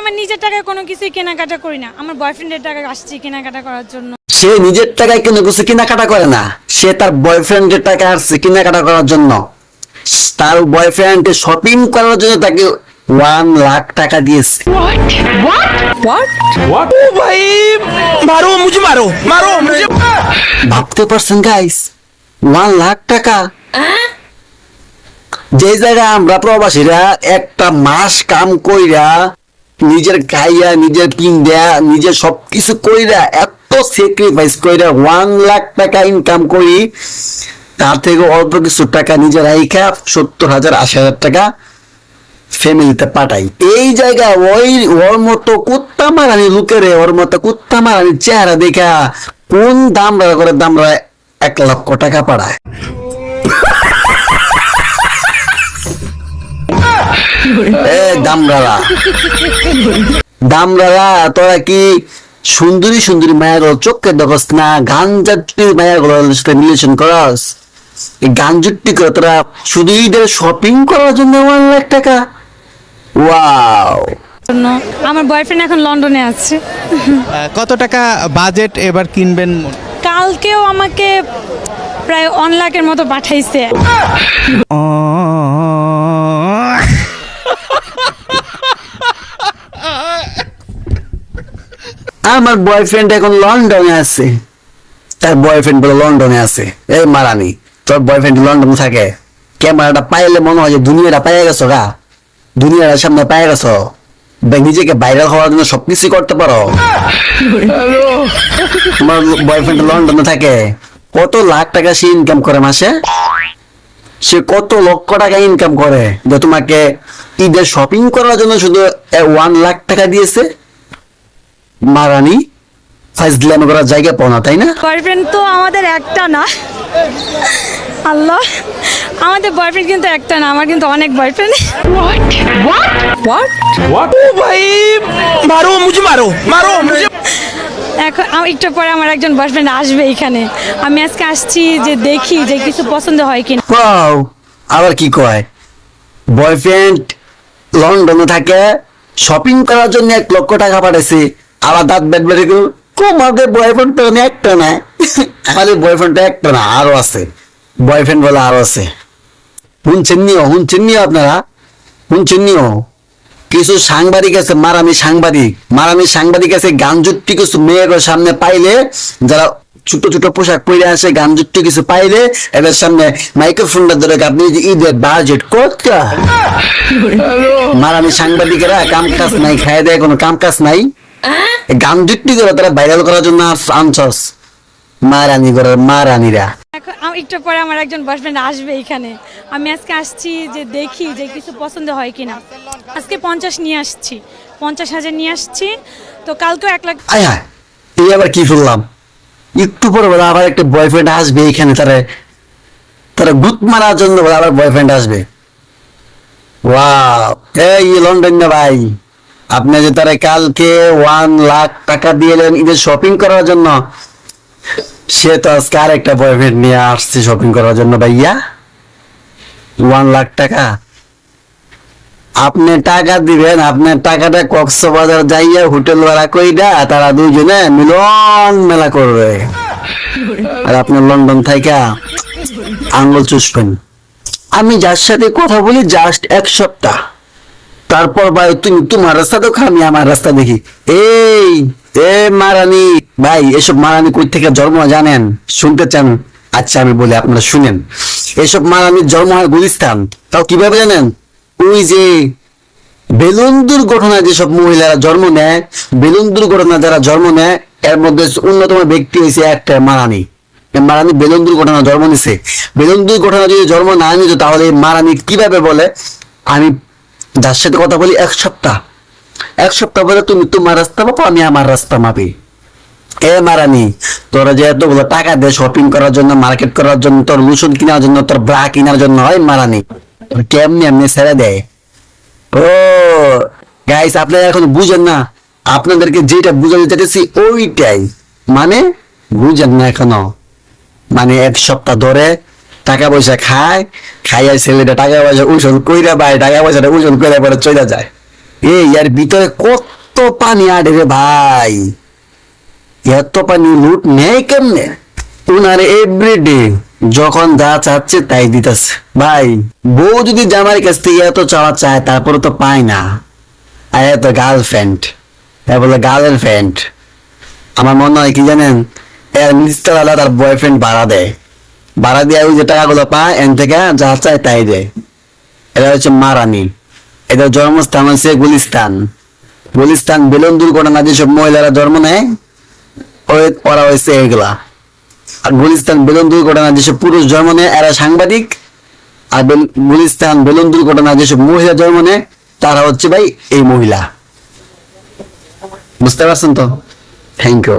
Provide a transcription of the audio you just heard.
আমার নিজের টাকায় কোনো কিছুই কেনাকাটা করি না, আমার বয়ফ্রেন্ডের টাকায় আসছি কেনাকাটা করার জন্য। সে নিজের টাকায় কোনো কিছু কেনাকাটা করে না, সে তার বয়ফ্রেন্ডের টাকা আসছে কেনাকাটা করার জন্য। তার বয়ফ্রেন্ড শপিং করার জন্য তাকে 1 লাখ টাকা দিয়েছে। ओ भाई मारो मुझे, मारो मारो मुझे। ভাবতে পারছেন গাইস, 1 লাখ টাকা। যে জায়গায় আমরা প্রবাসীরা একটা মাস কাম কইরা নিজের খাইয়া নিজের কিনয়া নিজের সবকিছু কইরা এত স্যাক্রিফাইস কইরা 1 লাখ টাকা ইনকাম করি, তার থেকে অল্প কিছু টাকা নিজের রাইখা 70,000 80,000 টাকা ফ্যামিলিতে পাঠাই। এই জায়গায় ওর মতো কুত্তা মারানি লোকেরে, ওর মতো কুত্তা মারানি চেহারা দেখা কোন দামরা করে দামরা 1 লক্ষ টাকা পাঠায়। দামরালা তোরা কি সুন্দরী সুন্দরী মায়ের চোখকে দেখস না, গাঞ্জাটি মায়ের সাথে রিলেশন করস? এই গাঞ্জুটি করে তোরা শুধু ঈদের শপিং করার জন্য 1 লাখ টাকা। ওয়াও। আমার বয়ফ্রেন্ড এখন লন্ডনে আছে। কত টাকা বাজেট এবার কিনবেন? কালকেও আমাকে প্রায় 1 লাখের মতো পাঠাইছে। আমার বয়ফ্রেন্ড এখন লন্ডনে আছে। তার বয়ফ্রেন্ড বলে লন্ডনে আছে। এই মারানি, তোর বয়ফ্রেন্ড লন্ডনে থাকে, ক্যামেরাটা পাইলে মনে হয় যে দুনিয়াটা পাইয়া গেছো গা, দুনিয়ার সামনে পাইয়া গেছো, নিজেকে ভাইরাল হওয়ার জন্য সবকিছু করতে পারো। তোমার বয়ফ্রেন্ড লন্ডনে থাকে, কত লাখ টাকা সে ইনকাম করে মাসে? সে কত লক্ষ টাকা ইনকাম করে যে তোমাকে ঈদের শপিং করার জন্য শুধু 1 লাখ টাকা দিয়েছে? মারানি, ফাইজলাম করার জায়গা পাও না, তাই না? বয়ফ্রেন্ড তো আমাদের একটা না, আল্লাহ, আমাদের বয়ফ্রেন্ড কিন্তু একটা না, আমার কিন্তু অনেক বয়ফ্রেন্ড। ओ भाई मारो मुझे, मारो मारो मुझे। এখন একটু পরে আমার একজন বয়ফ্রেন্ড আসবে এখানে, আমি আজকে আসছি যে দেখি যে কিছু পছন্দ হয় কিনা। ওয়াও, আবার কি কয়, বয়ফ্রেন্ড লন্ডনে থাকে, শপিং করার জন্য 1 লক্ষ টাকা পাঠাইছে, আবার দাঁত বেট বেড়ে গেল, আমাদের বয়ফ্রেন্ড তো একটা না, আমাদের বয়ফ্রেন্ড একটা না, আরো আছে বয়ফ্রেন্ড বলে, আরো আছে। শুনছেন নিও আপনারা, শুনছেন নিও, কিছু সাংবাদিক আছে, মারামি সাংবাদিক আছে, গান জুট্টি কিছু মেয়ের সামনে পাইলে, যারা ছোট ছোট পোশাক পরে আসে, গান জুট্টি কিছু পাইলে এদের সামনে মাইক্রোফোনটা ধরে আপনি যে ঈদের বাজেট কত, মারামি সাংবাদিকেরা কাম কাজ নাই, খাই দেয় কোনো কাম কাজ নাই, গান জুট্টি করে তারা ভাইরাল করার জন্য আনছস। মারানিরা। একটু পরে আমার একজন বয়ফ্রেন্ড আসবে এখানে, আমি আজকে আসছি যে দেখি যে কিছু পছন্দ হয় কিনা। আজকে 50 নিয়ে আসছি, 50,000 নিয়ে আসছি, তো কালকেও 1 লাখ। আয় হায়, এই আবার কি শুনলাম? একটু পরে বলে আবার একটা বয়ফ্রেন্ড আসবে এখানে, তারা গুত মারার জন্য বলে আবার বয়ফ্রেন্ড আসবে। ওয়াও, এই লন্ডন না ভাই, আপনি যে তারা কালকে 1 লাখ টাকা দিয়েলেন ঈদের শপিং করার জন্য, সে তো আজকে আর একটা বয়ফ্রেন্ড নিয়ে আসছে শপিং করার জন্য। ভাইয়া 1 লাখ টাকা আপনি টাকা দিবেন, আপনার টাকাটা কক্সবাজার যাইয়া হোটেল ভাড়া কইরা তারা দুজনে মিলন মেলা করবে, আর আপনার লন্ডন থাইকা আঙ্গুল চুষবেন। আমি যার সাথে কথা বলি জাস্ট 1 সপ্তাহ, তারপর ভাই তুমি তোমার রাস্তা দেখো, আমি আমার রাস্তা দেখি। এই মারানি ভাই, এসব মারানি কই থেকে জন্ম জানেন? শুনতে চান? আচ্ছা আমি বলি, আপনারা শুনেন। এসব মারানির জন্ম হয় গুলিস্তান। তাও কিভাবে জানেন? ওই যে বেলুন দুর্ঘটনায় যেসব মহিলারা জন্ম নেয়, বেলুন দুর্ঘটনা যারা জন্ম নেয়, এর মধ্যে অন্যতম ব্যক্তি হয়েছে একটা মারানি। মারানি বেলুন দুর্ঘটনা জন্ম নিছে। বেলুন দুর্ঘটনা যদি জন্ম না নিত তাহলে মারানি কিভাবে বলে? আমি যার সাথে কথা বলি 1 সপ্তাহ বলে তুমি তোমার রাস্তা মাপো, আমি আমার রাস্তা মাপি। মারানি, তোরা যে এতগুলো টাকা দে শপিং করার জন্য, মার্কেট করার জন্য, তোর লুসন কেনার জন্য, তোর ব্রা কেনার জন্য, হয় মারানি কেমনি এমনি ছেড়ে দেয়? ও গাইস, আপনারা এখন বুঝেন না, আপনাদেরকে যেটা বুঝাতে চাইতেছি ওইটাই, মানে বুঝেন না এখনো। মানে 1 সপ্তাহ ধরে টাকা পয়সা খায়, খাইয়া ছেলেটা টাকা পয়সা উসুল কইরা ভাই, টাকা পয়সাটা উসুল করে পরে চলে যায়। এই এর ভিতরে কত পানি আড়ে রে ভাই, এত পানি লুট নেই কেমনে? উনার এভরিডে যখন যা চাচ্ছে তাই দিতেছে ভাই। বউ যদি জামাইয়ের কাছ থেকে এত চাওয়া চায় তারপরে তো পায় না, আর এত গার্লফ্রেন্ড, তাই বলে গার্লফ্রেন্ড। আমার মনে হয় কি জানেন, এর নিচতলা তার বয়ফ্রেন্ড ভাড়া দেয়, ভাড়া দিয়ে ওই যে টাকাগুলো পায় এন থেকে যা চায় তাই দেয়। এটা হচ্ছে মারানি, এদের জন্মস্থান হচ্ছে গুলিস্তান। গুলিস্তান বেলুন দুর্ঘটনা যেসব মহিলারা জন্ম নেয় ওরা হয়েছে এগুলা। আর গুলিস্তান বেলুন দুর্ঘটনা যেসব পুরুষ জন্ম নেয় এরা সাংবাদিক। আর গুলিস্তান বেলুন দুর্ঘটনা যেসব মহিলা জন্ম নেয় তারা হচ্ছে ভাই এই মহিলা। বুঝতে পারছেন তো? Thank you.